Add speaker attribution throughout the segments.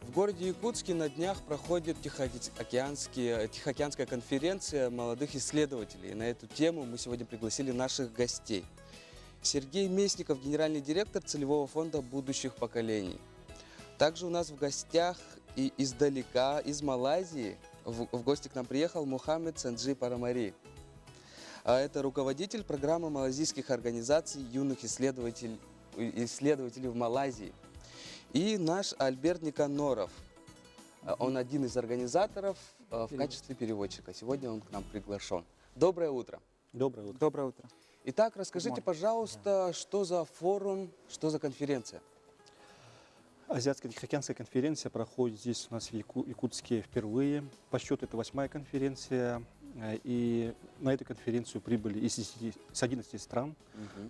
Speaker 1: В городе Якутске на днях проходит Тихоокеанская конференция молодых исследователей. И на эту тему мы сегодня пригласили наших гостей. Сергей Местников, генеральный директор целевого фонда будущих поколений. Также у нас в гостях и издалека, из Малайзии, в гости к нам приехал Мухаммед Санджи Парамари. Это руководитель программы малайзийских организаций юных исследователей в Малайзии. И наш Альберт Никаноров. Он один из организаторов в качестве переводчика. Сегодня он к нам приглашен. Доброе утро.
Speaker 2: Доброе утро.
Speaker 3: Доброе утро.
Speaker 1: Итак, расскажите, пожалуйста, что за форум, что за конференция?
Speaker 2: Азиатская Тихоокеанская конференция проходит здесь у нас в Якутске впервые. По счету это 8-я конференция. И на эту конференцию прибыли из 11 стран.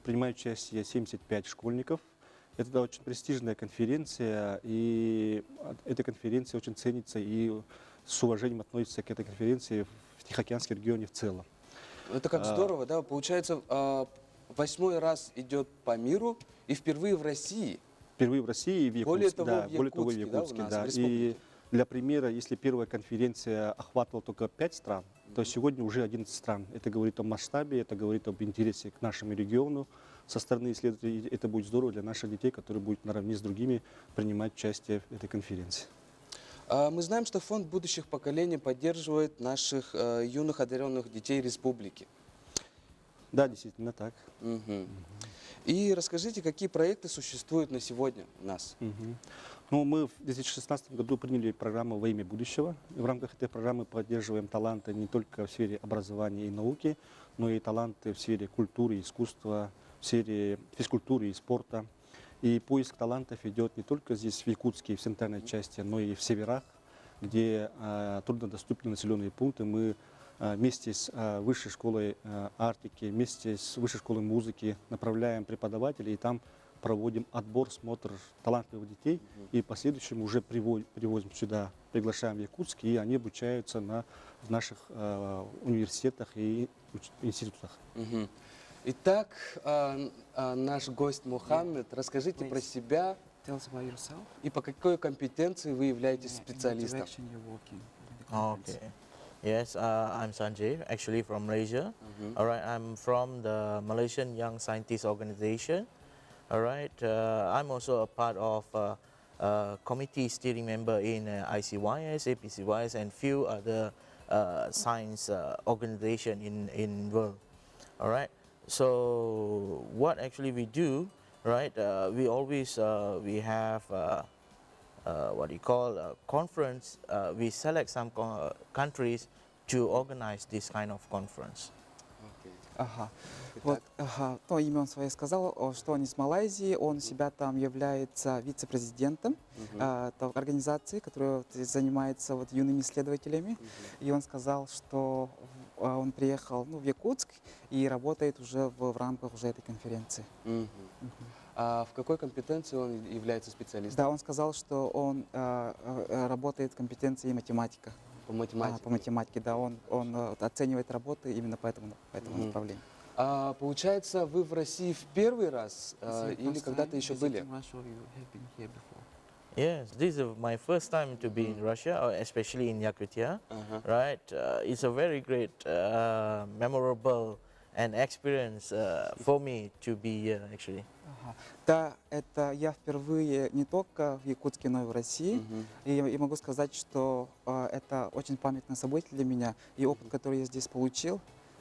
Speaker 2: Принимают участие 75 школьников. Это очень престижная конференция, и эта конференция очень ценится и с уважением относится к этой конференции в Тихоокеанском регионе в целом.
Speaker 1: Это как здорово, да? Получается, 8-й раз идет по миру и впервые в России.
Speaker 2: Впервые в России и в Якутске.
Speaker 1: Более того, в Якутске,
Speaker 2: да. И для примера, если первая конференция охватывала только 5 стран, то сегодня уже 11 стран. Это говорит о масштабе, это говорит об интересе к нашему региону. Со стороны исследователей это будет здорово для наших детей, которые будут наравне с другими принимать участие в этой конференции.
Speaker 1: Мы знаем, что фонд будущих поколений поддерживает наших юных одаренных детей республики.
Speaker 2: Да, действительно так.
Speaker 1: И расскажите, какие проекты существуют на сегодня у нас?
Speaker 2: Ну, мы в 2016 году приняли программу «Во имя будущего». И в рамках этой программы поддерживаем таланты не только в сфере образования и науки, но и таланты в сфере культуры, искусства, в сфере физкультуры и спорта. И поиск талантов идет не только здесь, в Якутске, в центральной части, но и в северах, где труднодоступны населенные пункты. Мы вместе с Высшей школой Арктики, вместе с Высшей школой музыки направляем преподавателей и там проводим отбор, смотр талантливых детей. И в последующем уже привозим сюда, приглашаем в Якутск, и они обучаются в наших университетах и институтах.
Speaker 1: Итак, наш гость Мухаммед, расскажите про себя и по какой компетенции вы являетесь специалистом.
Speaker 4: Okay. Yes, I'm Sanjay, actually from Malaysia. All right, I'm from the Malaysian Young Scientists Organization. All right, I'm also a part of committee steering member in ICYS, APCYS, and few other science organization in world. All right. So what actually we do, right? We always we have what do you call a conference. We select some countries to organize this kind of conference.
Speaker 3: Ага. Вот, то имя он свое сказал, что он из Малайзии, он себя там является вице-президентом организации, которая занимается вот юными исследователями. И он сказал, что он приехал в Якутск и работает уже в рамках уже этой конференции.
Speaker 1: А в какой компетенции он является специалистом?
Speaker 3: Да, он сказал, что он работает в компетенции математика.
Speaker 1: По математике?
Speaker 3: По математике, да. Он оценивает работы именно по этому направлению.
Speaker 1: Получается, вы в России в первый раз или когда-то еще были?
Speaker 4: Yes, this is my first time to be in Russia, especially in Yakutia. Right, it's a very great, memorable and experience for me to be here actually.
Speaker 3: Да, это я впервые не только в Якутске, но и в России. И могу сказать, что это очень памятное событие для меня. И опыт, который я здесь получил,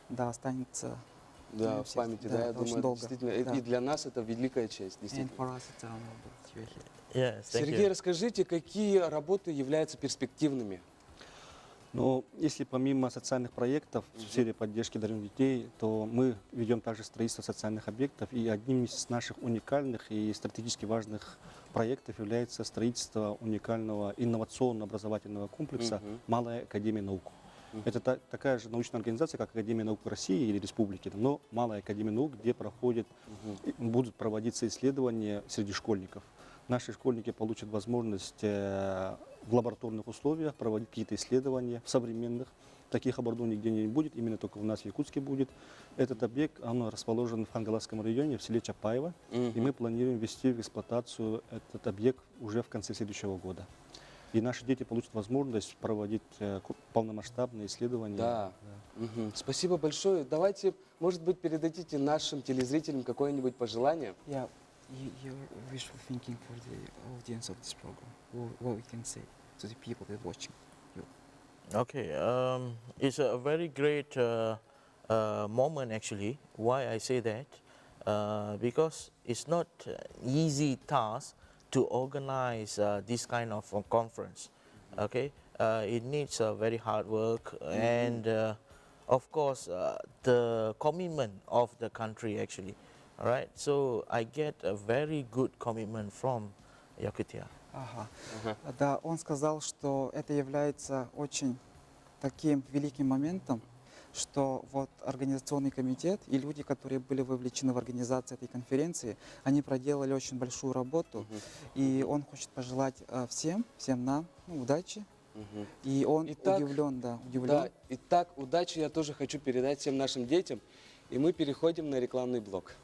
Speaker 3: да, останется
Speaker 1: в памяти, да, я думаю,
Speaker 3: долго.
Speaker 1: Действительно, и для нас это великая честь, действительно.
Speaker 4: Yes,
Speaker 1: Сергей, расскажите, какие работы являются перспективными?
Speaker 2: Ну, если помимо социальных проектов в сфере поддержки одаренных детей, то мы ведем также строительство социальных объектов. И одним из наших уникальных и стратегически важных проектов является строительство уникального инновационно-образовательного комплекса «Малая академия наук». Это такая же научная организация, как Академия наук России или Республики, но Малая академия наук, где будут проводиться исследования среди школьников. Наши школьники получат возможность в лабораторных условиях проводить какие-то исследования современных. Таких оборудований нигде не будет, именно только у нас в Якутске будет. Этот объект, он расположен в Хангаласском районе, в селе Чапаево. И мы планируем ввести в эксплуатацию этот объект уже в конце следующего года. И наши дети получат возможность проводить полномасштабные исследования.
Speaker 1: Да. Мгм. Спасибо большое. Давайте, может быть, передадите нашим телезрителям какое-нибудь пожелание.
Speaker 3: Yeah, you wishful thinking for the audience of this program. What we can say to the people that are watching you.
Speaker 4: Okay, it's a very great moment actually. Why I say that? Because it's not easy task to organize this kind of conference. Okay, it needs very hard work and of course the commitment of the country actually. All right, so I get a very good commitment from Yakutia.
Speaker 3: Ага. Да, он сказал, что это является очень таким великим моментом, что вот организационный комитет и люди, которые были вовлечены в организацию этой конференции, они проделали очень большую работу, и он хочет пожелать всем нам удачи. И он удивлен, да, удивлен.
Speaker 1: Да, итак, удачи я тоже хочу передать всем нашим детям. И мы переходим на рекламный блок.